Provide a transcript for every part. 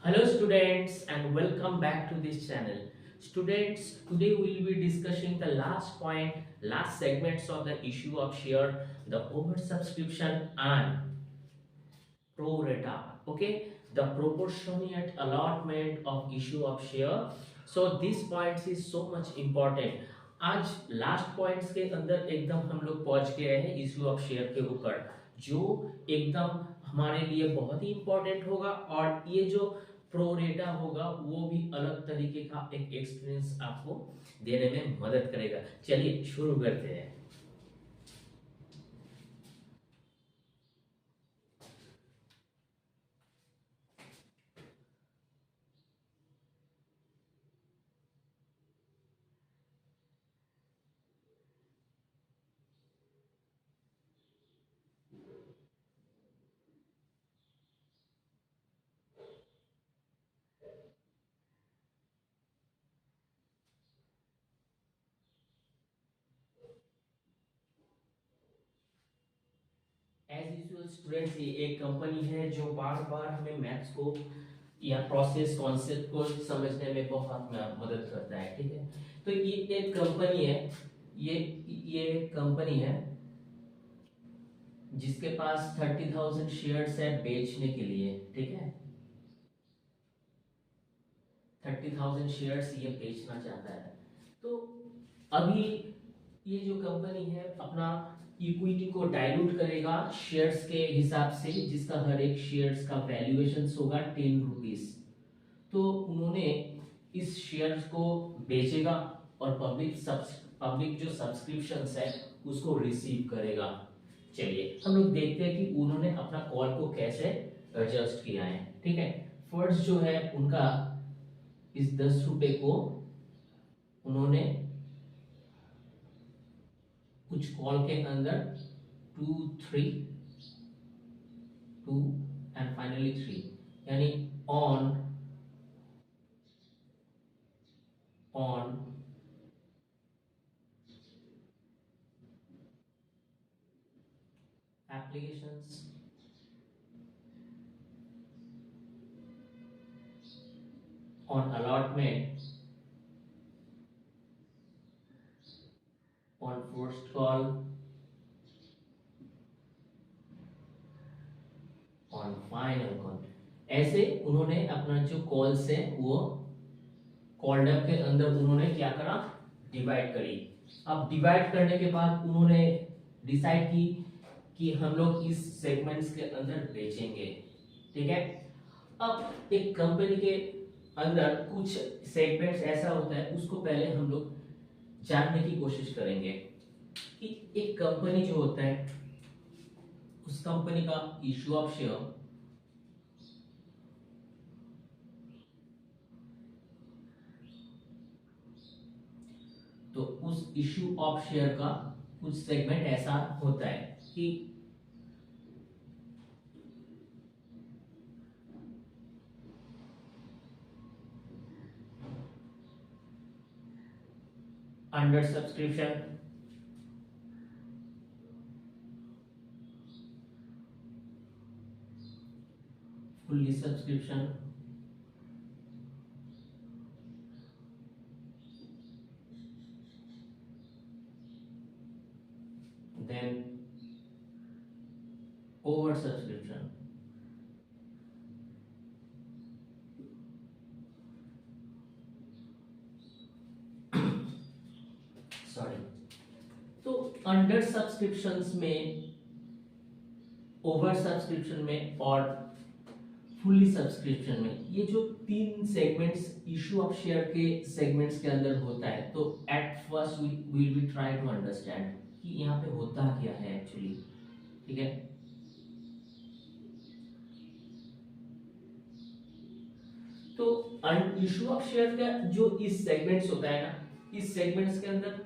Hello students and welcome back to this channel. Students, today we will be discussing the last point, last segments of the issue of share, the oversubscription and pro rata. Okay, the proportionate allotment of issue of share. So this points is so much important. आज last points के अंदर एकदम हम लोग पहुंच गए हैं issue of share के ऊपर, जो एकदम हमारे लिए बहुत ही इंपॉर्टेंट होगा। और ये जो प्रोरेटा होगा वो भी अलग तरीके का एक एक्सपीरियंस आपको देने में मदद करेगा। चलिए शुरू करते हैं। एज यूजुअल स्टूडेंट्स, ये एक कंपनी है जो बार बार हमें मैथ्स को या प्रोसेस कॉन्सेप्ट को समझने में बहुत मदद करता है। ठीक है, तो ये एक कंपनी है, ये कंपनी है जिसके पास 30,000 शेयर्स है बेचने के लिए। ठीक है, 30,000 शेयर्स ये बेचना चाहता है। तो अभी ये जो कंपनी है अपना इक्विटी को डाइल्यूट करेगा शेयर्स के हिसाब से, जिसका हर एक शेयर्स का वैल्यूएशन होगा 10 रुपीज। तो उन्होंने इस शेयर्स को बेचेगा और पब्लिक जो सब्सक्रिप्शन है उसको रिसीव करेगा। चलिए हम लोग देखते हैं कि उन्होंने अपना कॉल को कैसे एडजस्ट किया है। ठीक है, फर्स्ट जो है उनका इस 10 रुपए को उन्होंने कुछ कॉल के अंदर 2 3 2 एंड फाइनली 3, यानी on applications on allotment on first call on final call। ऐसे उन्होंने अपना जो कॉल्स है वो कॉल्ड अप के अंदर उन्होंने क्या करा, डिवाइड करी। अब डिवाइड करने के बाद उन्होंने डिसाइड की कि हम लोग इस सेगमेंट्स के अंदर बेचेंगे। ठीक है, अब एक कंपनी के अंदर कुछ सेगमेंट्स ऐसा होता है, उसको पहले हम लोग जानने की कोशिश करेंगे कि एक कंपनी जो होता है उस कंपनी का इश्यू ऑफ शेयर तो उस इश्यू ऑफ शेयर का कुछ सेगमेंट ऐसा होता है कि under subscription, fully subscription, then over subscription। Sorry, तो अंडर सब्सक्रिप्शंस में, ओवर सब्सक्रिप्शन में और फुल्ली सब्सक्रिप्शन में, ये जो तीन सेगमेंट्स इश्यू ऑफ शेयर के सेगमेंट्स के अंदर होता है, तो at first we will be try to understand कि यहाँ पे होता क्या है एक्चुअली। ठीक है, तो इश्यू ऑफ शेयर का जो इस सेगमेंट्स होता है ना, इस सेगमेंट्स के अंदर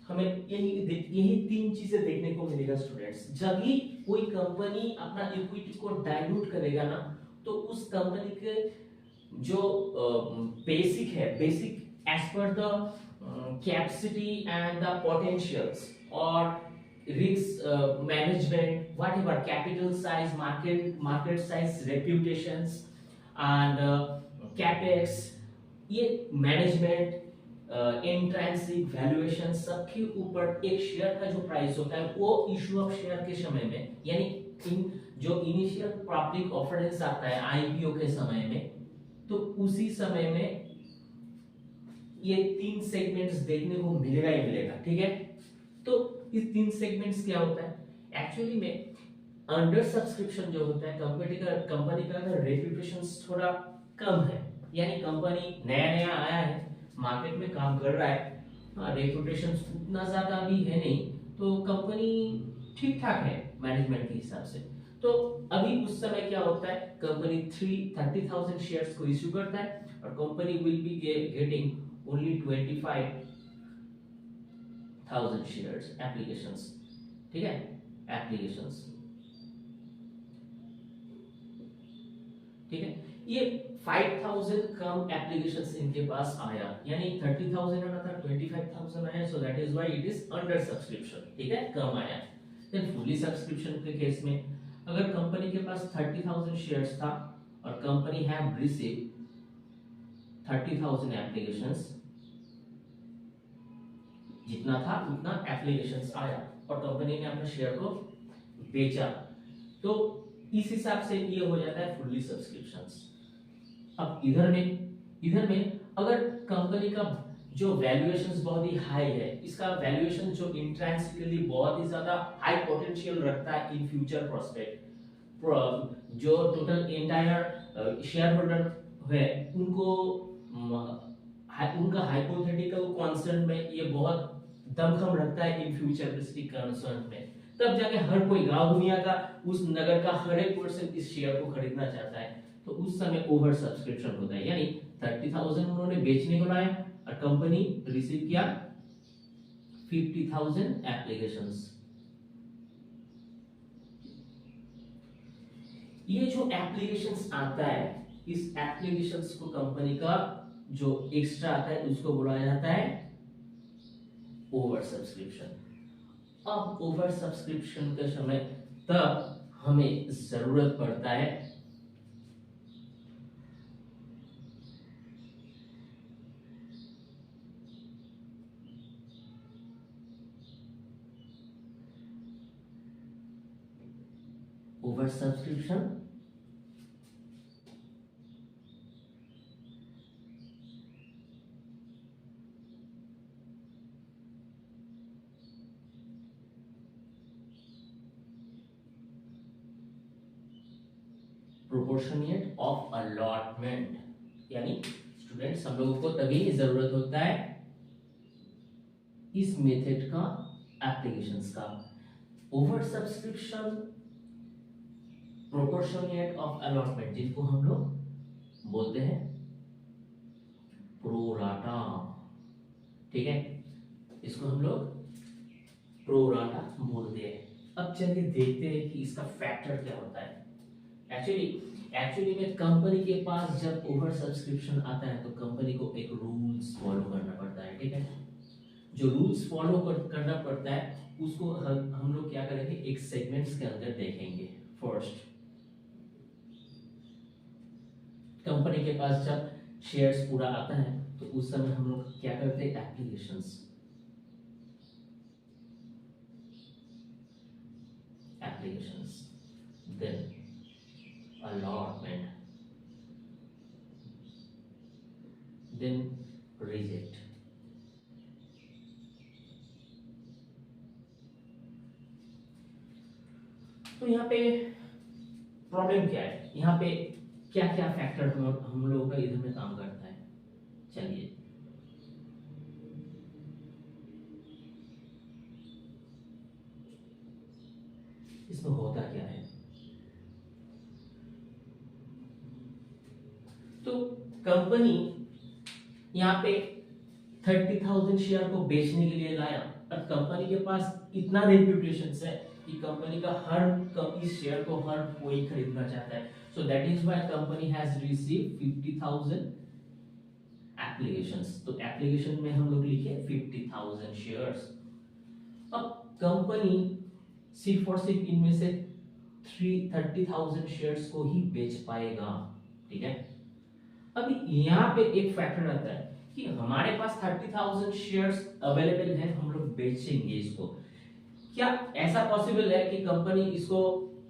हमें यही तीन चीजें देखने को मिलेगा स्टूडेंट्स। जब भी कोई कंपनी अपना इक्विटी को डाइल्यूट करेगा ना, तो उस कंपनी के जो basic as per the capacity and the potentials और risk management, whatever, capital size, market size, reputations, and capex, ये मैनेजमेंट, इंट्रिंसिक वैल्यूएशन, सबके ऊपर एक शेयर का जो प्राइस होता है वो इशू ऑफ शेयर के समय में, यानी इन जो इनिशियल पब्लिक ऑफरेंस आता है आईपीओ के समय में, तो उसी समय में ये तीन सेगमेंट्स देखने को मिलेगा ही मिलेगा। ठीक है, तो इस तीन सेगमेंट्स क्या होता है एक्चुअली में, अंडर सब्सक्रिप्शन जो होता है कंपनी का रेपुटेशन थोड़ा कम है, यानी कंपनी नया नया आया है, मार्केट में काम कर रहा है, रेपुटेशन उतना ज्यादा भी है नहीं, तो कंपनी ठीक ठाक है मैनेजमेंट के हिसाब से। तो अभी उस समय क्या होता है, कंपनी 30,000 शेयर्स को इश्यू करता है और company will be getting only 25,000 shares applications. ठीक है, एप्लीकेशंस, ठीक है, ये 5,000 कम एप्लीकेशंस इनके पास आया, यानी 30,000 आना था, 25,000 आया, सो that is why it is under subscription. ठीक है, कम आया। देन फुली सब्सक्रिप्शन के केस में अगर कंपनी के पास 30,000 शेयर्स था और कंपनी हैव रिसीव 30,000 एप्लीकेशंस, जितना था उतना एप्लीकेशंस आया और कंपनी ने अपने शेयर को बेचा, तो इस हिसाब से ये हो जाता है फुल्ली सब्सक्रिप्शंस। अब इधर में अगर कंपनी का जो वैल्यूएशंस बहुत ही हाई है, इसका वैल्यूएशन जो इंट्रिंसिकली बहुत ही ज्यादा हाई पोटेंशियल रखता है इन फ्यूचर प्रोस्पेक्ट, जो टोटल एंटायर शेयर होल्डर है उनको उनका हाइपोथेटिकल कंसर्न में ये बहुत दमखम रखता है इन फ्यूचरिस्टिक कंसर्न में, तब जाके हर कोई गांव दुनिया का उस नगर का हर एक पर्सन इस शेयर को खरीदना चाहता है, तो उस समय ओवर सब्सक्रिप्शन होता है, यानी 30,000 उन्होंने बेचने को लाया और कंपनी रिसीव किया 50,000 एप्लीकेशंस। ये जो एप्लीकेशंस आता है, इस एप्लीकेशंस को कंपनी का जो एक्स्ट्रा आता है उसको बोला जाता है ओवर सब्सक्रिप्शन। अब ओवर सब्सक्रिप्शन के समय तब हमें जरूरत पड़ता है ओवर सब्सक्रिप्शन प्रोपोर्शनिएट ऑफ अलॉटमेंट, यानी स्टूडेंट्स हम लोगों को तभी जरूरत होता है इस मेथड का, एप्लीकेशंस का। ओवर सब्सक्रिप्शन, प्रोपोर्शनिएट ऑफ अलॉटमेंट, जिनको हम लोग बोलते हैं प्रोराटा। ठीक है, इसको हम लोग प्रोराटा बोलते हैं। अब चलिए देखते हैं कि इसका फैक्टर क्या होता है। एक्चुअली में कंपनी के पास जब ओवर सब्सक्रिप्शन आता है तो कंपनी को एक रूल्स फॉलो करना पड़ता है। ठीक है, जो रूल्स फॉलो करना पड़ता है उसको हम लोग क्या करेंगे, एक सेगमेंट्स के अंदर देखेंगे। फर्स्ट, कंपनी के पास जब शेयर्स पूरा आता है तो उस समय हम लोग क्या करते हैं, applications then allotment, then reject। तो यहाँ पे प्रॉब्लम क्या है, यहाँ पे क्या क्या फैक्टर हम लोगों का इधर में काम करता है। चलिए इसमें होता क्या है, तो कंपनी यहाँ पे 30,000 शेयर को बेचने के लिए लाया और कंपनी के पास इतना रेप्यूटेशन है कि कंपनी का हर इस शेयर को हर कोई खरीदना चाहता है, so that is why company has receive 50,000 applications. तो एप्लीकेशन में हम लोग लिखे 50,000 शेयर्स। अब कंपनी सिर्फ और सिर्फ इनमें से 30,000 शेयर्स को ही बेच पाएगा, ठीक है। अभी यहाँ पे एक फैक्टर आता है कि हमारे पास 30,000 शेयर्स अवेलेबल है, हम लोग बेचेंगे इसको। क्या ऐसा पॉसिबल है कि कंपनी इसको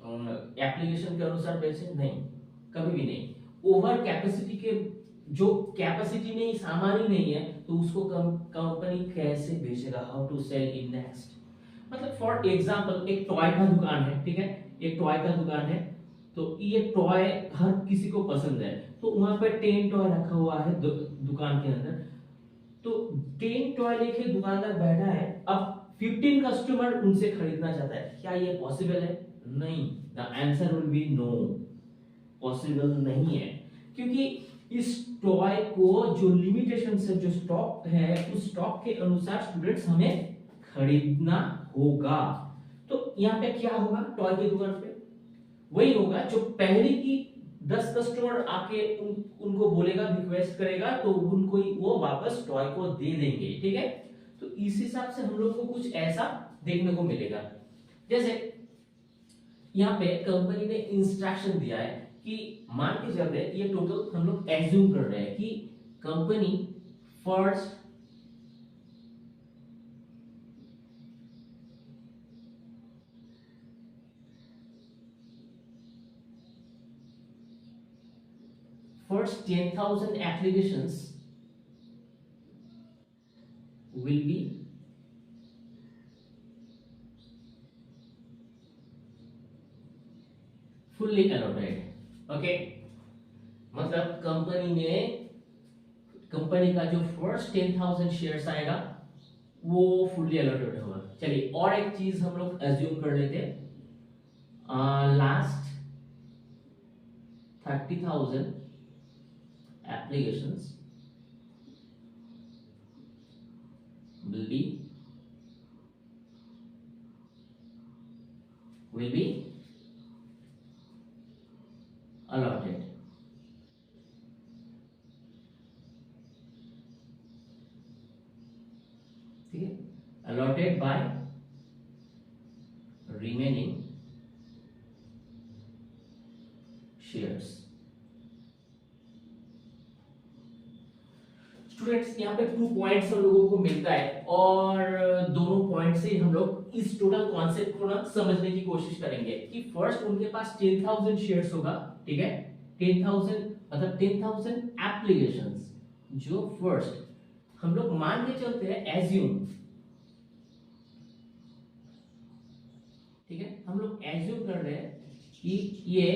एप्लीकेशन के अनुसार बेचे? नहीं, कभी भी नहीं। ओवर कैपेसिटी के, जो कैपेसिटी में ही सामान ही नहीं है, तो उसको कंपनी कैसे बेचेगा? How to sell in next? मतलब फॉर एग्जांपल एक टॉय का दुकान है, ठीक है, एक टॉय का दुकान है, तो ये टॉय हर किसी को पसंद है, तो वहां पे 10 टॉय रखा हुआ है दुकान के अंदर। तो 10 टॉय लेके दुकानदार बैठा है, अब 15 कस्टमर उनसे खरीदना चाहता है, क्या ये पॉसिबल है? नहीं, the answer will be no, possible नहीं है। क्योंकि इस टॉय को जो लिमिटेशन है, जो स्टॉक है, उस स्टॉक के अनुसार स्टूडेंट्स हमें खरीदना होगा। तो यहाँ पे क्या होगा? टॉय की दुकान पे वही होगा जो पहले की 10 कस्टमर आके उनको बोलेगा, रिक्वेस्ट करेगा, तो उनको वो वापस टॉय को दे देंगे, ठीक है। तो इस हिसाब से हम लोग को कुछ ऐसा देखने को मिलेगा। जैसे यहाँ पे कंपनी ने इंस्ट्रक्शन दिया है कि मान के चलते, ये टोटल हम लोग एज्यूम कर रहे हैं कि company first first 10,000 applications will be fully allotted. Okay, मतलब कंपनी का जो फर्स्ट 10,000 शेयर्स आएगा वो फुल्ली अलॉटेड होगा। चलिए और एक चीज हम लोग एज्यूम कर लेते हैं, last 30,000 applications will be allotted। ठीक है, allotted by remaining shares। Students यहाँ पे 2 पॉइंट्स हम लोगों को मिलता है, और दोनों पॉइंट से हम लोग इस टोटल कॉन्सेप्ट को ना समझने की कोशिश करेंगे कि फर्स्ट उनके पास 10,000 शेयर्स होगा, ठीक है, 10,000 मतलब 10,000 एप्लीकेशंस, जो फर्स्ट हम लोग मान के चलते हैं, एज्यूम, ठीक है, हम लोग एज्यूम कर रहे हैं कि ये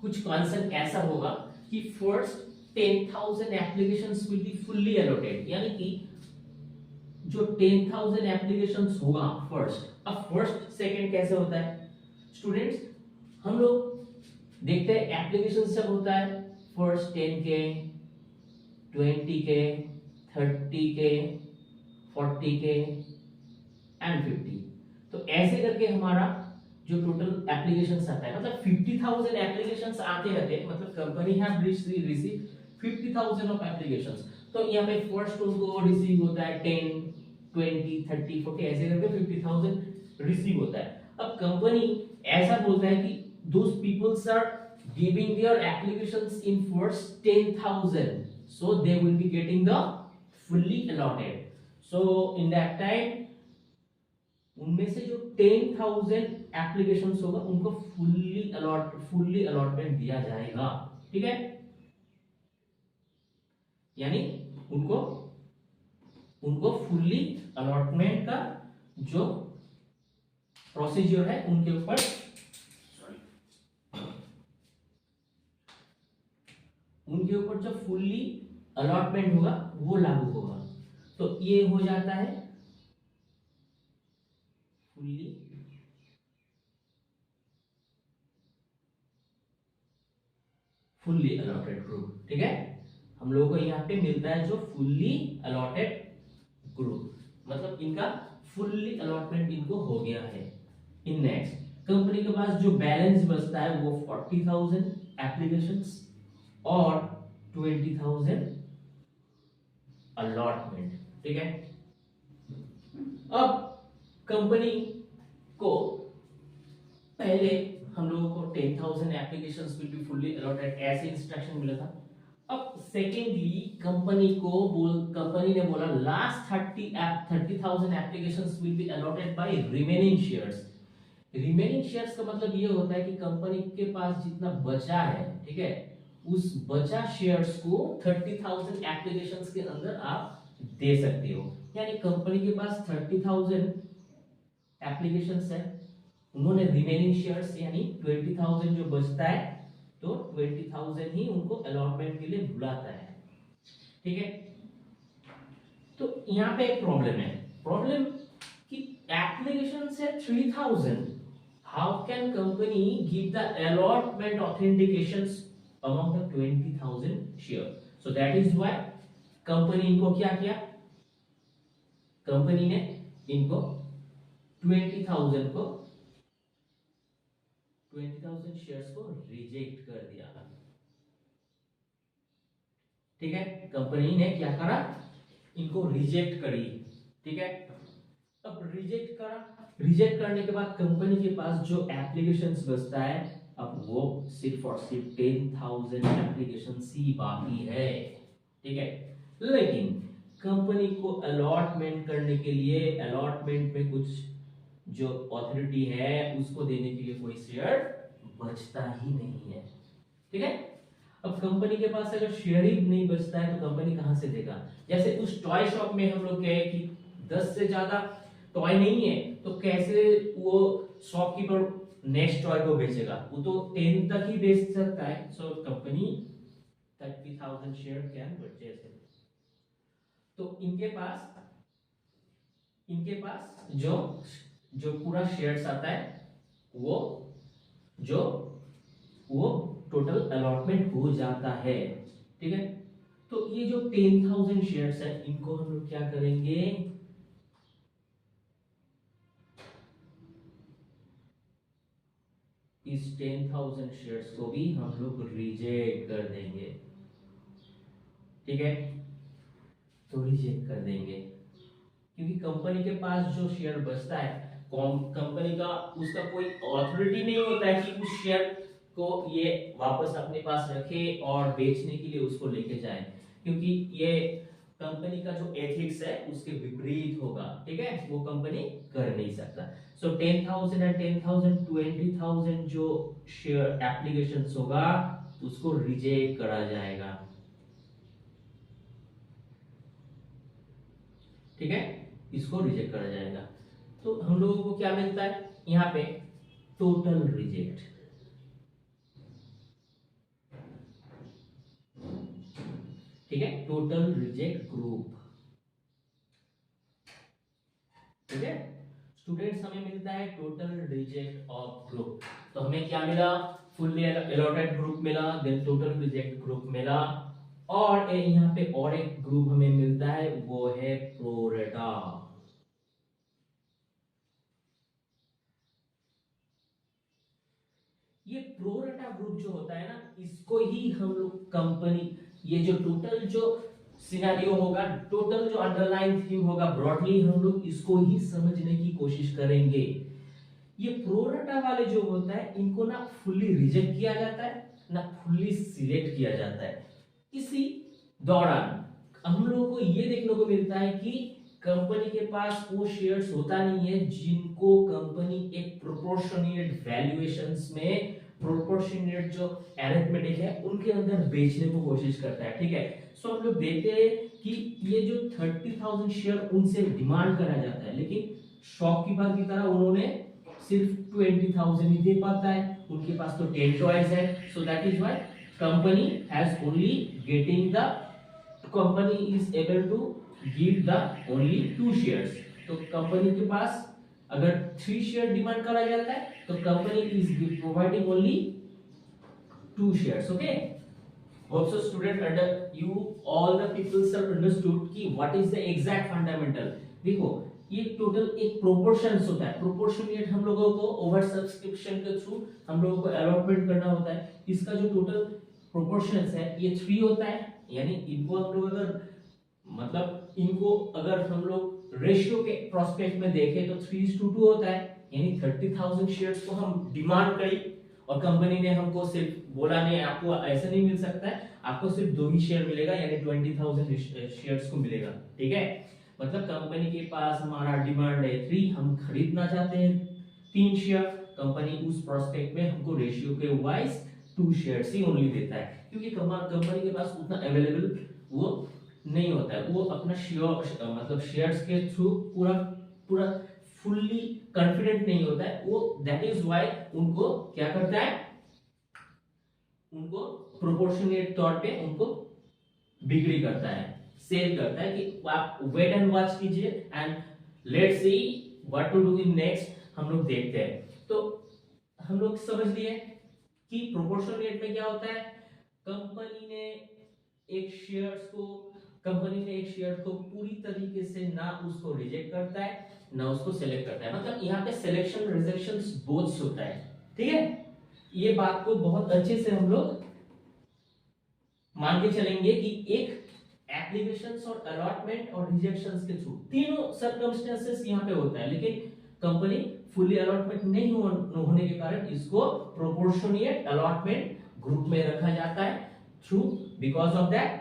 कुछ कॉन्सेप्ट ऐसा होगा कि first 10,000 applications will be fully allotted, यानी कि जो 10,000 एप्लीकेशंस होगा फर्स्ट। अब फर्स्ट सेकंड कैसे होता है स्टूडेंट्स? हम लोग देखते हैं एप्लीकेशन जब होता है first 10K, 20K, 30K, 40K and 50, तो ऐसे करके हमारा जो टोटल एप्लीकेशंस आता है, मतलब 50,000 एप्लीकेशंस आते रहते हैं, मतलब company have receive 50,000 of applications. तो यहाँ पे फर्स्ट उनको रिसीव होता है 10, 20, 30, 40 ऐसे करके 50,000 रिसीव होता है। अब कंपनी ऐसा बोलता है कि those peoples are giving their applications in first 10,000, so they will be getting the fully allotted। so in that time उनमें से जो 10,000 एप्लीकेशंस होगा उनको फुल्ली अलॉटमेंट दिया जाएगा, ठीक है। यानी उनको उनको फुल्ली अलॉटमेंट का जो प्रोसीजर है उनके ऊपर जो फुल्ली अलॉटमेंट होगा वो लागू होगा। तो ये हो जाता है फुल्ली अलॉटेड ग्रुप, ठीक है। हम लोगों को यहाँ पे मिलता है जो फुल्ली अलॉटेड ग्रुप, मतलब इनका फुल्ली अलॉटमेंट इनको हो गया है। इन नेक्स्ट कंपनी के पास जो बैलेंस बचता है वो 40,000 एप्लीकेशंस और 20,000 अलॉटमेंट, ठीक है। अब कंपनी को पहले हम लोगों को 10,000 applications will be fully allotted, ऐसे इंस्ट्रक्शन मिला था। अब सेकेंडली कंपनी ने बोला last 30,000 applications will be allotted by remaining shares. Remaining shares का मतलब ये होता है कि कंपनी के पास जितना बचा है, ठीक है, उस बचा शेयर्स को 30,000 एप्लीकेशंस के अंदर आप दे सकते हो। यानी कंपनी के पास 30,000 एप्लीकेशंस है, उन्होंने रिमेनिंग शेयर्स यानी 20,000 जो बचता है, तो 20,000 ही उनको अलॉटमेंट के लिए बुलाता है, ठीक है। तो यहाँ पे एक प्रॉब्लम कि एप्लीकेशंस है 3,000, how can company give the allotment authentications among the 20,000 share. So that is why company इनको क्या किया, कंपनी ने इनको 20,000 शेयर्स को रिजेक्ट कर दिया, ठीक है। कंपनी ने क्या करा, इनको रिजेक्ट करी, ठीक है। अब रिजेक्ट करने के बाद कंपनी के पास जो एप्लीकेशंस बचता है, अब वो सिर्फ और सिर्फ 10,000 एप्लीकेशंस ही बाकी है, ठीक है। लेकिन कंपनी को अलॉटमेंट करने के लिए अलॉटमेंट में कुछ जो अथॉरिटी है उसको देने के लिए कोई शेयर बचता ही नहीं है, ठीक है। अब कंपनी के पास अगर शेयर ही नहीं बचता है तो कंपनी कहां से देगा। जैसे उस टॉय शॉप में हम लोग कहे कि 10 से ज्यादा टॉय नहीं है, तो कैसे वो शॉपकीपर नेक्स्ट टॉय को बेचेगा, वो तो 10 तक ही बेच सकता है। So company 30,000 share can purchase it. तो इनके पास जो पूरा शेयर्स आता है वो टोटल अलॉटमेंट हो जाता है, ठीक है। तो ये जो 10,000 शेयर्स है इनको हम लोग क्या करेंगे, इस 10,000 शेयर्स को भी हम लोग रिजेक्ट कर देंगे, ठीक है। तो रिजेक्ट कर देंगे क्योंकि कंपनी के पास जो शेयर बचता है, कंपनी का उसका कोई अथॉरिटी नहीं होता है कि उस शेयर को ये वापस अपने पास रखे और बेचने के लिए उसको लेके जाए, क्योंकि ये कंपनी का जो एथिक्स है उसके विपरीत होगा, ठीक है, वो कंपनी कर नहीं सकता। सो 10,000 एंड 10,000 20,000 जो शेयर एप्लीकेशंस होगा उसको रिजेक्ट करा जाएगा, ठीक है, इसको रिजेक्ट करा जाएगा। तो हम लोगों को क्या मिलता है यहाँ पे, टोटल रिजेक्ट, ठीक है, टोटल रिजेक्ट ग्रुप, ठीक है। स्टूडेंट्स हमें मिलता है टोटल रिजेक्ट ऑफ ग्रुप। तो हमें क्या मिला, फुल्ली अलॉटेड ग्रुप मिला, देन टोटल रिजेक्ट ग्रुप मिला, और यहाँ पे और एक ग्रुप हमें मिलता है वो है प्रोरेटा। ये प्रोरेटा ग्रुप जो होता है ना, इसको ही हम लोग कंपनी, ये जो टोटल जो सिनेरियो होगा, टोटल जो अंडरलाइन थीम होगा, ब्रॉडली हम लोग इसको ही समझने की कोशिश करेंगे। ये प्रोरेटा वाले जो होता है इनको ना फुल्ली रिजेक्ट किया जाता है ना फुल्ली सिलेक्ट किया जाता है। इसी दौरान हम लोगों को ये देखने को मिलता है कि कंपनी के पास वो शेयर्स होता नहीं है जिनको कंपनी एक प्रोपोर्शनेट वैल्यूएशंस में, प्रोपोर्शनेट जो अरिथमेटिक है उनके अंदर बेचने को कोशिश करता है, ठीक है। सो हम लोग देखते हैं कि ये जो 30,000 शेयर उनसे डिमांड करा जाता है, लेकिन शॉपकीपर की तरह उन्होंने सिर्फ 20,000 ही दे पाता है, उनके पास तो 10 टॉयज है। So that is why company has only getting the, company is able to give the only 2 shares. तो कंपनी के पास अगर 3 शेयर डिमांड करा जाता है तो company is providing only 2 shares, okay. Also student, under you all the people have understood कि what is the exact fundamental। देखो ये टोटल एक प्रोपोर्शंस होता है, प्रोपोर्शनेट हम लोगों को ओवर सब्सक्रिप्शन के थ्रू हम लोगों को अलॉटमेंट करना होता है। इसका जो टोटल प्रोपोर्शंस है ये 3 होता है, यानी इनको हम लोग अगर हम लोग रेशियो के प्रोस्पेक्ट में देखें तो 3:2 होता है, यानी 30,000 शेयर्स को हम डिमांड करी और कंपनी ने हमको सिर्फ बोला नहीं, आपको ऐसे नहीं मिल सकता है, आपको सिर्फ 2 ही शेयर मिलेगा, यानी 20,000 शेयर्स को मिलेगा। ठीक है, मतलब कंपनी के पास हमारा डिमांड है 3, हम खरीदना चाहते हैं 3 शेयर, कंपनी उस प्रोस्पेक्ट में हमको रेशियो के वाइज 2 शेयर्स ही ओनली देता है, क्योंकि कंपनी के पास उतना अवेलेबल वो नहीं होता है, वो अपना शेयर मतलब शेयर्स के थ्रू पूरा पूरा फुल्ली कॉन्फिडेंट नहीं होता है वो, दैट इज व्हाई उनको क्या करता है, उनको प्रोपोर्शनेट तौर पे उनको बिक्री करता है, सेल करता है कि आप वेट एंड वॉच कीजिए and let's see what to do in next, हम लोग देखते हैं। तो हम लोग समझ लिए कि प्रोपोर्शनेट में क्या होता है, कंपनी ने एक शेयर को पूरी तरीके से ना उसको रिजेक्ट करता है ना उसको सेलेक्ट करता है, मतलब यहाँ पे सिलेक्शन रिजेक्शंस बोथ होता है। ठीक है, ये बात को बहुत अच्छे से हम लोग मान के चलेंगे कि एक एप्लीकेशंस और अलॉटमेंट और रिजेक्शंस के थ्रू तीनों सर्कमस्टेंसेस यहाँ पे होता है, लेकिन कंपनी फुली अलॉटमेंट नहीं होने के कारण इसको प्रोपोर्शनेट अलॉटमेंट ग्रुप में रखा जाता है through because of that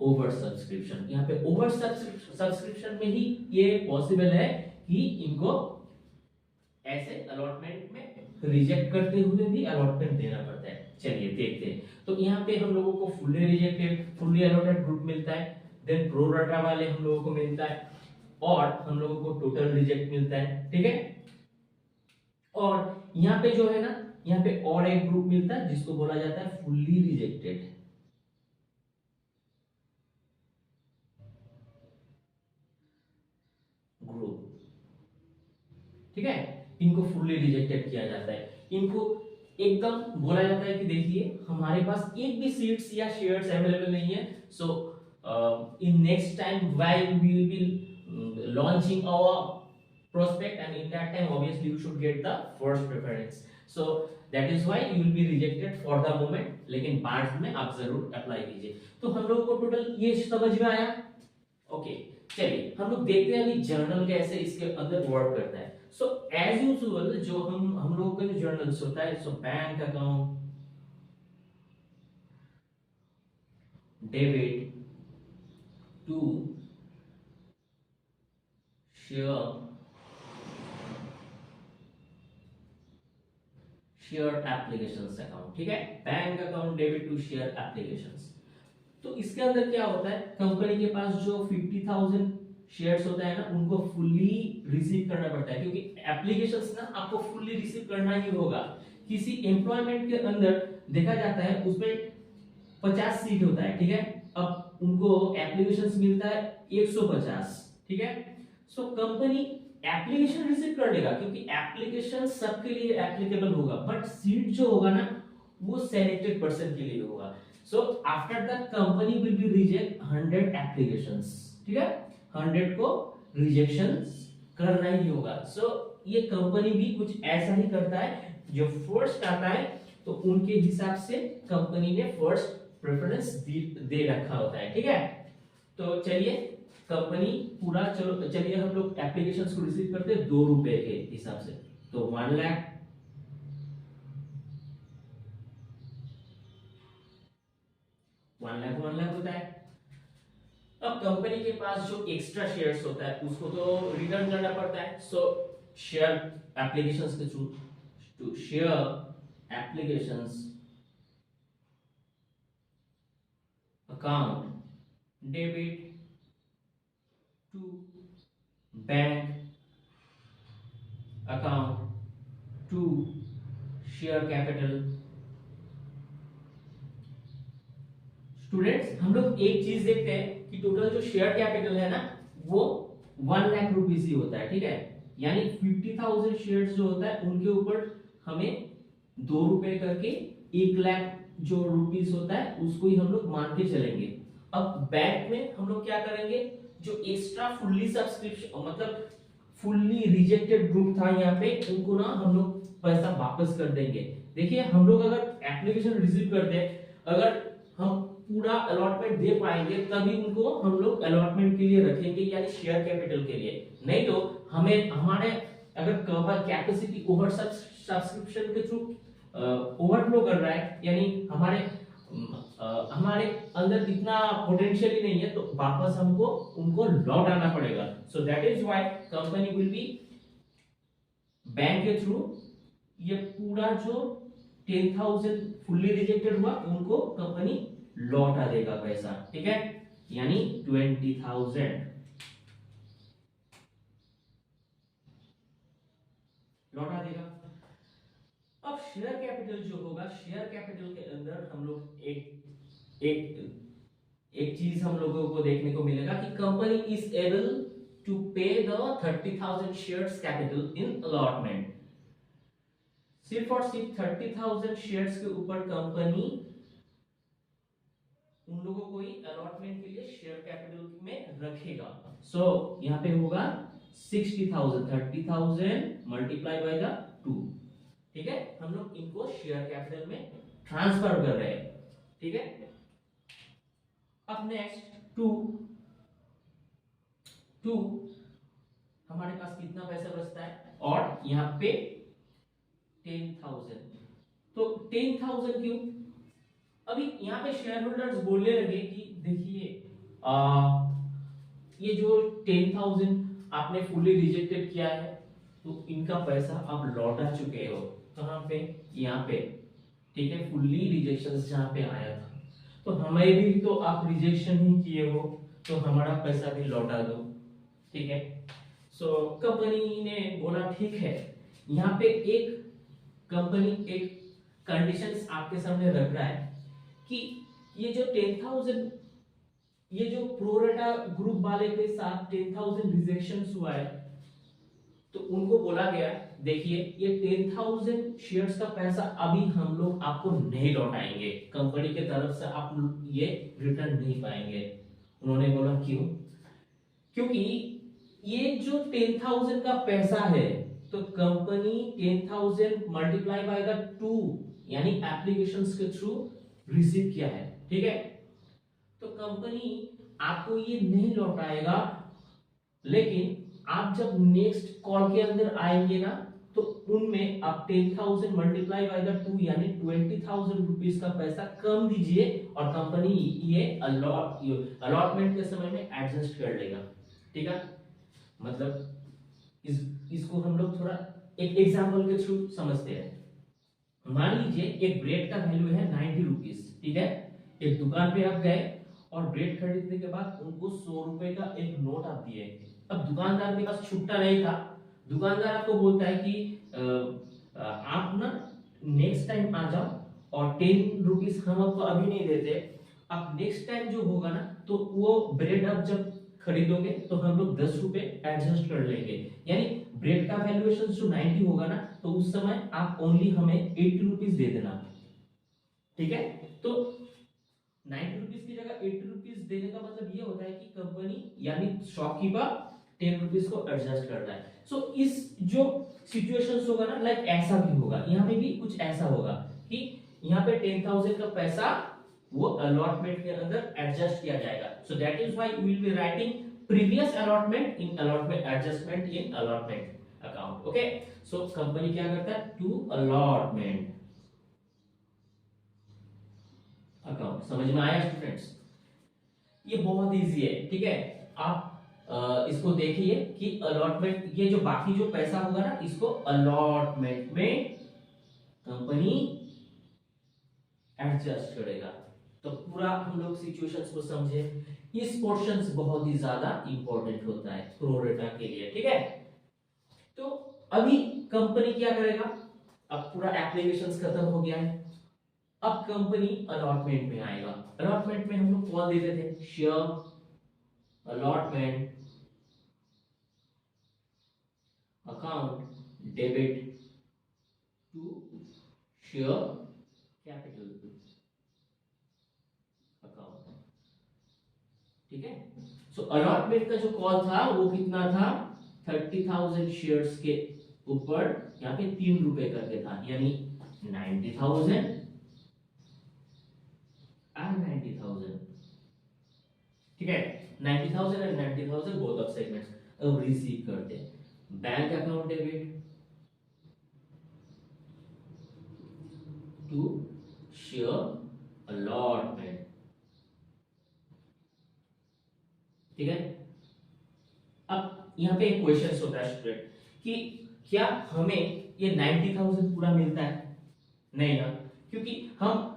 over subscription. यहाँ पे ओवर सब्सक्रिप्शन में ही ये पॉसिबल है कि इनको ऐसे अलॉटमेंट में रिजेक्ट करते हुए भी अलॉटमेंट देना पड़ता है। चलिए देखते हैं, तो यहाँ पे हम लोगों को fully rejected, fully allotted group मिलता है, देन प्रो राटा वाले हम लोगों को मिलता है, और हम लोगों को टोटल रिजेक्ट मिलता है। ठीक है, और यहाँ पे जो है ना, यहाँ पे और एक ग्रुप मिलता है जिसको बोला जाता है फुल्ली रिजेक्टेड ग्रुप। ठीक है, इनको फुल्ली रिजेक्टेड किया जाता है, इनको एकदम बोला जाता है कि देखिए हमारे पास एक भी सीट्स या शेयर्स अवेलेबल नहीं है, so in next time while we will be launching our prospect, and in that time obviously you should get the first preference, so that is why you will be rejected for the moment, लेकिन बाद में आप जरूर apply कीजिए। तो हम लोगों को टोटल ये समझ में आया। ओके, चलिए हम लोग देखते हैं अभी जर्नल कैसे इसके अंदर वर्क करता है। सो एज यूजुअल जो हम लोगों का जो जर्नल्स होता है, so bank account, debit to share applications account. ठीक है, bank account debit to share applications. तो इसके अंदर क्या होता है, कंपनी के पास जो 50,000 शेयर्स होता है ना, उनको फुल्ली रिसीव करना पड़ता है, क्योंकि एप्लीकेशंस ना आपको फुल्ली रिसीव करना ही होगा। किसी एम्प्लॉयमेंट के अंदर देखा जाता है उसमें 50 सीट होता है। ठीक है, अब उनको एप्लीकेशंस मिलता है 150। ठीक है, सो कंपनी एप्लीकेशन रिसीव कर लेगा, क्योंकि एप्लीकेशन सबके लिए एप्लीकेबल होगा, बट सीट जो होगा ना वो सेलेक्टेड पर्सन के लिए होगा। So after that company will B reject 100 applications. ठीक है, 100 को रिजेक्शंस करना ही होगा। सो ये कंपनी भी कुछ ऐसा ही करता है, जो फर्स्ट आता है तो उनके हिसाब से कंपनी ने फर्स्ट प्रेफरेंस दे रखा होता है। ठीक है, तो चलिए कंपनी पूरा, चलो चलिए हम लोग एप्लीकेशंस को रिसीव करते हैं 2 रुपए के हिसाब से, तो 1 लाख, 1 लाख होता है। अब कंपनी के पास जो एक्स्ट्रा शेयर्स होता है उसको तो रिटर्न करना पड़ता है, सो शेयर एप्लीकेशंस के through to share applications account debit to bank account to share capital। Students हम लोग एक चीज देखते हैं कि टोटल जो शेयर कैपिटल है ना वो 1 लाख रुपीस ही होता है। ठीक है, यानी 50,000 शेयर्स जो होता है उनके ऊपर हमें 2 रुपए करके 1 लाख जो रुपीस होता है उसको ही हम लोग मान के चलेंगे। अब बैंक में हम लोग क्या करेंगे, जो एक्स्ट्रा फुल्ली सब्सक्रिप्शन मतलब फुल्ली रिजेक्टेड ग्रुप था यहाँ पे, उनको ना हम लोग पैसा वापस कर देंगे। देखिए हम लोग अगर एप्लीकेशन रिसीव करते हैं, अगर हम पूरा अलॉटमेंट दे पाएंगे तभी उनको हम लोग अलॉटमेंट के लिए रखेंगे, यानी शेयर कैपिटल के लिए। नहीं तो हमें हमारे अगर कैपेसिटी ओवर सब्सक्रिप्शन के थ्रू ओवरफ्लो कर रहा है, यानी हमारे अंदर इतना पोटेंशियल ही नहीं है, तो वापस हमको उनको लौटाना पड़ेगा। सो that is why company will B bank के थ्रू ये पूरा जो 10,000 फुल्ली रिजेक्टेड हुआ उनको कंपनी लौटा देगा पैसा, ठीक है, यानी 20,000 लौटा देगा। अब शेयर कैपिटल जो होगा, शेयर कैपिटल के अंदर हम लोग एक एक चीज हम लोगों को देखने को मिलेगा कि कंपनी इज एबल टू पे the 30,000 shares capital in allotment. सिर्फ और सिर्फ 30,000 शेयर्स के ऊपर कंपनी उन लोगों को ही अलॉटमेंट के लिए शेयर कैपिटल में रखेगा। सो यहाँ पे होगा 60,000, 30,000 मल्टीप्लाई बाय द 2, ठीक है, हम लोग इनको शेयर कैपिटल में ट्रांसफर कर रहे हैं, ठीक है। अब नेक्स्ट 2 हमारे पास कितना पैसा बचता है, और यहाँ पे 10,000, तो 10,000 क्यों? अभी यहाँ पे शेयर होल्डर्स बोलने लगे कि देखिए ये जो 10,000 आपने फुल्ली रिजेक्टेड किया है, तो इनका पैसा आप लौटा चुके हो, कहाँ पे, यहाँ पे, ठीक है, फुल्ली रिजेक्शन जहाँ पे आया था, तो हमें भी तो आप रिजेक्शन ही किए हो, तो हमारा पैसा भी लौटा दो, ठीक है। सो कंपनी ने बोला ठीक है। यहाँ पे एक कंपनी एक कंडीशंस आपके सामने रख रहा है कि ये जो 10,000, ये जो प्रोरेटा ग्रुप वाले के साथ 10,000 रिजेक्शंस हुआ है, तो उनको बोला गया देखिए ये 10,000 शेयर्स का पैसा अभी हम लोग आपको नहीं लौटाएंगे, कंपनी के तरफ से आप ये रिटर्न नहीं पाएंगे। उन्होंने बोला क्यों? क्योंकि ये जो 10,000 का पैसा है, तो कंपनी 10,000 मल्टीप्लाई बाय द 2 यानी एप्लीकेशंस के थ्रू रिसीव किया है, ठीक है। तो कंपनी आपको ये नहीं लौटाएगा, लेकिन आप जब नेक्स्ट कॉल के अंदर आएंगे ना, तो उनमें आप 10,000 मल्टीप्लाई बाय द 2 यानी 20,000 रुपीस का पैसा कम दीजिए, और कंपनी ये अलॉटमेंट के समय में एडजस्ट कर लेगा, ठीक है। मतलब इसको हम लोग थोड़ा एक एग्जांपल के थ्रू समझते हैं। मान लीजिए एक ब्रेड का वैल्यू है 90 रुपीस, ठीक है। एक दुकान पे आप गए और ब्रेड खरीदने के बाद उनको 100 रुपए का एक नोट आप दिए। अब दुकानदार के पास छुट्टा नहीं था, दुकानदार आपको बोलता है कि आप ना नेक्स्ट टाइम आ जाओ और 10 रुपीस हम आपको अभी नहीं देते, अब नेक्स्ट टाइम जो होगा ना, तो वो ब्रेड आप जब खरीदोगे तो हम लोग 10 रुपए एडजस्ट कर लेंगे, यानी ब्रेड का वैल्यूएशन जो 90 होगा ना, तो उस समय आप ओनली हमें 80 रुपीस दे देना, ठीक है। तो 90 रुपीस की जगह 80 रुपीस देने का मतलब ये होता है कि कंपनी यानी शॉपकीपर 10 रुपीस को एडजस्ट कर रहा है। सो इस जो सिचुएशंस होगा ना, लाइक ऐसा भी होगा, यहाँ पे भी कुछ ऐसा होगा कि यहाँ पे 10,000 का पैसा वो अलॉटमेंट के अंदर एडजस्ट किया जाएगा। So that is why we will be writing previous allotment in allotment, adjustment in allotment account, okay. So company क्या करता है, टू अलॉटमेंट अकाउंट। समझ में आया स्टूडेंट्स? ये बहुत इजी है, ठीक है। आप इसको देखिए कि अलॉटमेंट, ये जो बाकी जो पैसा होगा ना, इसको अलॉटमेंट में कंपनी एडजस्ट करेगा। तो पूरा हम लोग सिचुएशंस को समझे, इस पोर्शंस बहुत ही ज्यादा इंपॉर्टेंट होता है प्रोरेटा के लिए, ठीक है। तो अभी कंपनी क्या करेगा, अब पूरा एप्लीकेशंस खत्म हो गया है, अब कंपनी अलॉटमेंट में आएगा। अलॉटमेंट में हम लोग कौन देते थे, share allotment account debit to share capital account, ठीक है। सो अलॉटमेंट का जो कॉल था वो कितना था, 30,000 शेयर्स के ऊपर यहाँ पे 3 रुपए करके था, यानी 90,000 and 90,000, ठीक है। 90,000 and 90,000 बोथ ऑफ सेगमेंट्स अब रिसीव करते हैं। Bank account debit to share allotment. ठीक है, अब यहाँ पे एक क्वेश्चन होता है स्टूडेंट कि क्या हमें ये 90,000 पूरा मिलता है? नहीं ना, क्योंकि हम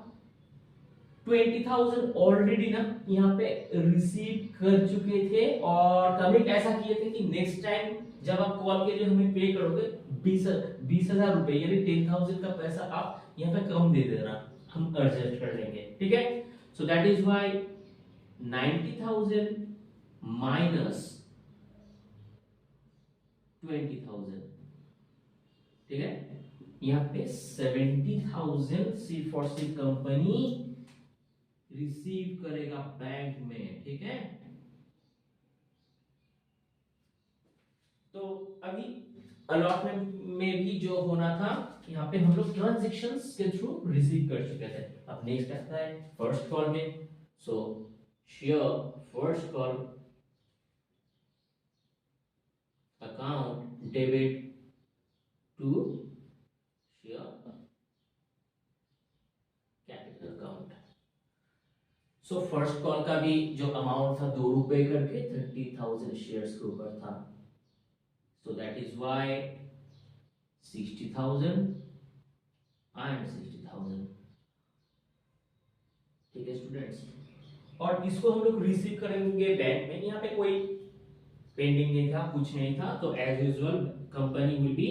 20,000 ऑलरेडी ना यहाँ पे रिसीव कर चुके थे और कमिट ऐसा किए थे कि नेक्स्ट टाइम जब आप कॉल के लिए हमें पे करोगे 20,000 रुपए यानी 10,000 का पैसा आप यहाँ पे कम दे देना, हम एडजस्ट कर लेंगे। ठीक है, so that is why 90,000 minus 20,000। ठीक है, यहाँ पे 70,000 सिर्फ और सिर्फ कंपनी रिसीव करेगा बैंक में। ठीक है, तो अभी अलॉटमेंट में भी जो होना था यहाँ पे हम लोग ट्रांजैक्शंस के थ्रू रिसीव कर चुके थे। अब नेक्स्ट आता है फर्स्ट कॉल में, so share first call account debit to share capital account. So first call का भी जो अमाउंट था 2 रुपए करके 30,000 शेयर्स के ऊपर था, सो दैट इज व्हाई 60,000 एंड 60,000। ठीक है स्टूडेंट्स, और इसको हम लोग रिसीव करेंगे बैंक में। यहाँ पे कोई पेंडिंग नहीं था, कुछ नहीं था, तो as usual company will be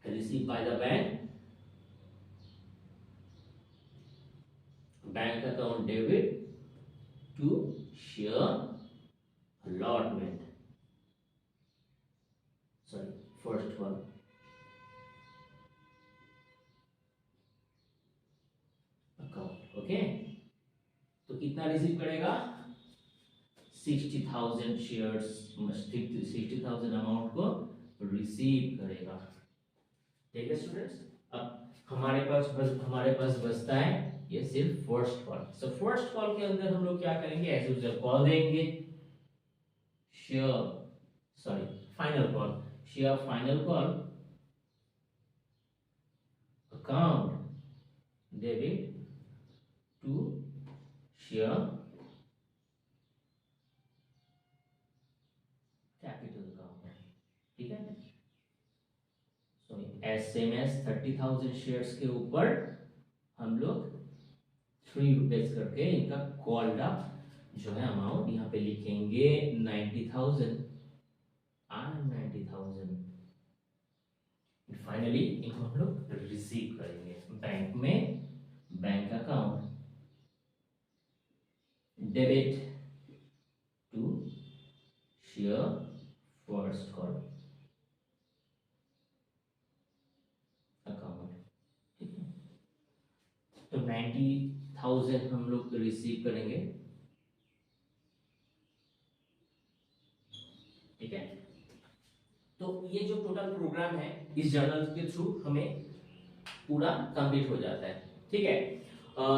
receive by the bank account debit to share allotment, sorry first call account. Okay, तो कितना रिसीव करेगा? 60,000 शेयर्स, 60,000 अमाउंट को रिसीव करेगा। ठीक है स्टूडेंट्स, अब हमारे पास बचता है ये सिर्फ first call. So first call के अंदर हम लोग क्या करेंगे? एज यूजुअल कॉल देंगे share, sorry final call, share final call account debit to share capital account. ठीक है, सो एसएमएस 30,000 शेयर्स के ऊपर हम लोग 3 रुपीज करके इनका कॉल्ड अप जो है अमाउंट यहाँ पे लिखेंगे 90,000 एंड 90,000। फाइनली इनको हम लोग रिसीव करेंगे बैंक में, bank account debit to share first call account. ठीक है, तो 90,000 हम लोग रिसीव करेंगे। ठीक है, तो ये जो टोटल प्रोग्राम है इस जर्नल के थ्रू हमें पूरा कंप्लीट हो जाता है। ठीक है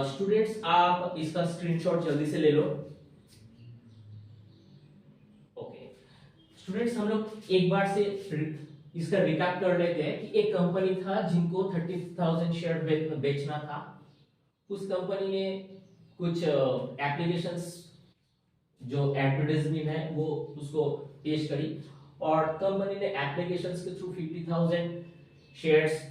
स्टूडेंट्स, आप इसका स्क्रीनशॉट जल्दी से ले लो। ओके स्टूडेंट्स, हम लोग एक बार से इसका रिकैप कर लेते हैं कि एक कंपनी था जिनको 30,000 शेयर बेचना था। उस कंपनी ने कुछ एप्लीकेशंस जो एडवर्टाइजमेंट है वो उसको पेश करी और कंपनी ने एप्लीकेशंस के थ्रू 50,000 शेयर्स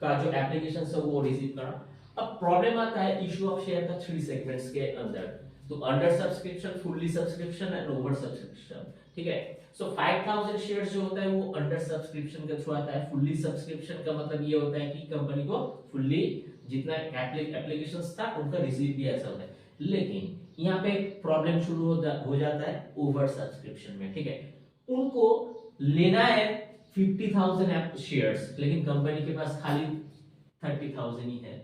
का जो एप्लीकेशन है वो रिसीव करा। अब प्रॉब्लम आता है इशू ऑफ शेयर का 3 सेगमेंट्स के अंदर, तो under subscription, fully subscription and over subscription. ठीक है, सो 5,000 शेयर्स जो होता है वो अंडर सब्सक्रिप्शन के थ्रू आता है। फुल्ली सब्सक्रिप्शन का मतलब ये होता है कि कंपनी को फुल्ली जितना एप्लीकेशंस था उनका रिसीव भी ऐसा होता है। लेकिन यहाँ पे प्रॉब्लम शुरू हो जाता है ओवर सब्सक्रिप्शन में। ठीक है, उनको लेना है 50,000 शेयर्स, लेकिन कंपनी के पास खाली 30,000 ही है।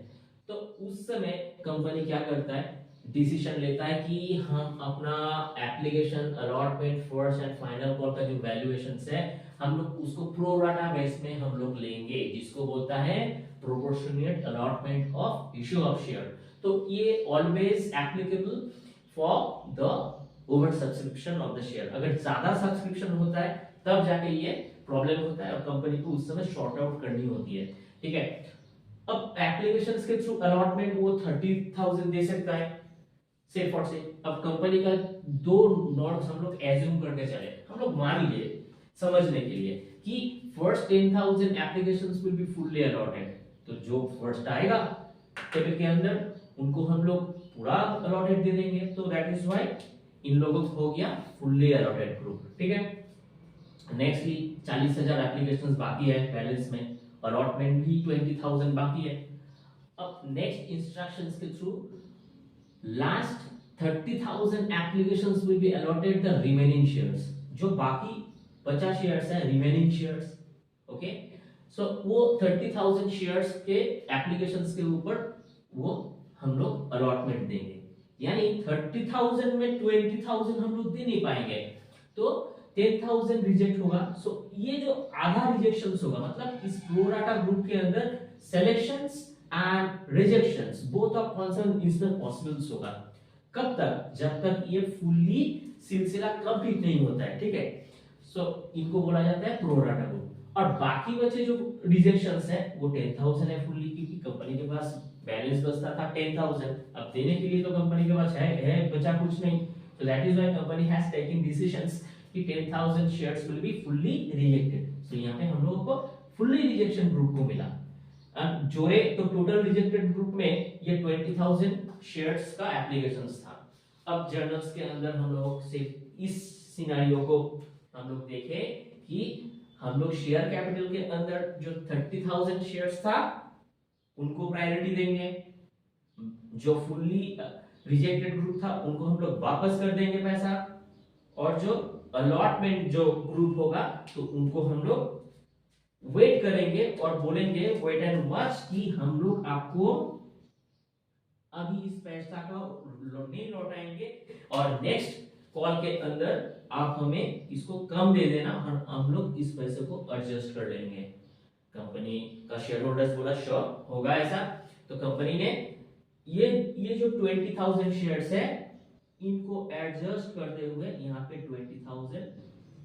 तो उस समय कंपनी क्या करता है, डिसीजन लेता है कि हम अपना application allotment first and final call का जो वैल्यूएशन है हम लोग उसको प्रो राटा बेस में हम लोग लेंगे, जिसको बोलता है proportionate allotment of issue of share. तो ये always applicable for the over subscription of the share. अगर ज्यादा सब्सक्रिप्शन होता है तब जाके ये प्रॉब्लम होता है और कंपनी को उस समय शॉर्ट आउट करनी होती है। ठीक है, अब एप्लीकेशंस के थ्रू अलॉटमेंट वो 30,000 दे सकता है, से फॉर से। अब कंपनी का दो नॉर्म्स हम लोग एज्यूम करके चले, हम लोग मान लिए समझने के लिए कि first 10,000 applications will be fully allotted. तो जो फर्स्ट आएगा टेबल के अंदर उनको हम लोग पूरा अलॉटेड दे देंगे, तो दैट इज व्हाई इन लोगों को हो गया फुल्ली अलॉटेड ग्रुप। ठीक है, नेक्स्टली 40,000 एप्लीकेशंस बाकी है बैलेंस में, अलॉटमेंट भी 20,000 बाकी है। अब नेक्स्ट इंस्ट्रक्शंस के through last 30,000 applications will be allotted the remaining shares. जो बाकी 50 शेयर्स है रिमेनिंग शेयर्स, ओके। सो वो 30,000 शेयर्स के एप्लीकेशंस के ऊपर वो हम लोग अलॉटमेंट देंगे, यानी 30,000 में 20,000 हम लोग दे नहीं पाएंगे, तो 10,000 रिजेक्ट होगा। सो ये जो आधा रिजेक्शन होगा, मतलब इस प्रोराटा ग्रुप के अंदर selections and rejections both of concern instant possibles होगा। कब तक? जब तक ये फुल्ली सिलसिला कंप्लीट नहीं होता है। ठीक है, सो इनको बोला जाता है प्रोराटा ग्रुप। और बाकी बचे जो रिजेक्शंस है वो 10,000 है फुल्ली, क्योंकि कंपनी के पास बैलेंस बचता था 10,000, अब देने के लिए तो कंपनी के पास है बचा कुछ नहीं। So that is why company has taken decisions कि 10,000 shares will be fully rejected. So यहाँ पे हम लोगों को fully rejection group को मिला। अब जोड़े तो टोटल रिजेक्टेड ग्रुप में ये 20,000 शेयर्स का एप्लीकेशंस था। अब जर्नल्स के अंदर हम लोग सिर्फ इस सिनेरियो को हम लोग देखे कि हम लोग शेयर कैपिटल के अंदर जो 30,000 शेयर्स था उनको प्रायोरिटी देंगे, जो फुल्ली रिजेक्टेड ग्रुप था उनको हम लोग वापस कर देंगे पैसा, और जो अलॉटमेंट जो ग्रुप होगा तो उनको हम लोग वेट करेंगे और बोलेंगे वेट एंड वॉच कि हम लोग आपको अभी इस पैसा का नहीं लौटाएंगे और नेक्स्ट कॉल के अंदर आप हमें इसको कम दे देना और हम लोग इस पैसे को एडजस्ट कर लेंगे। कंपनी का शेयर होल्डर्स बोला श्योर होगा ऐसा। तो कंपनी ने ये जो 20,000 शेयर्स है इनको एडजस्ट करते हुए यहाँ पे 20,000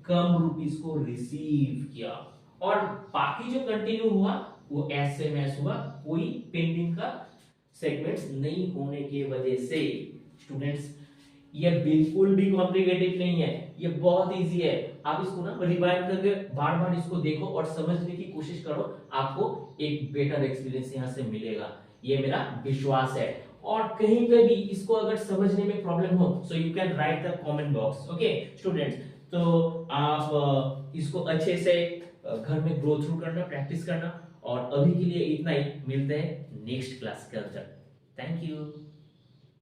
कम रुपीस को रिसीव किया, और बाकी जो कंटिन्यू हुआ वो एसएमएस हुआ, कोई पेंडिंग का सेगमेंट्स नहीं होने की वजह से। स्टूडेंट्स ये बिल्कुल भी कॉम्प्लिकेटेड नहीं है, ये बहुत इजी है। आप इसको ना रिवाइंड करके बार बार इसको देखो और समझने की कोशिश करो, आपको एक बेटर एक्सपीरियंस यहाँ से मिलेगा, ये मेरा विश्वास है। और कहीं पे भी इसको अगर समझने में प्रॉब्लम हो so you can write the comment box. Okay students, तो आप इसको अच्छे से घर में ग्रो थ्रू करना, प्रैक्टिस करना, और अभी के लिए इतना ही। मिलते हैं नेक्स्ट क्लास के अंदर। Thank you.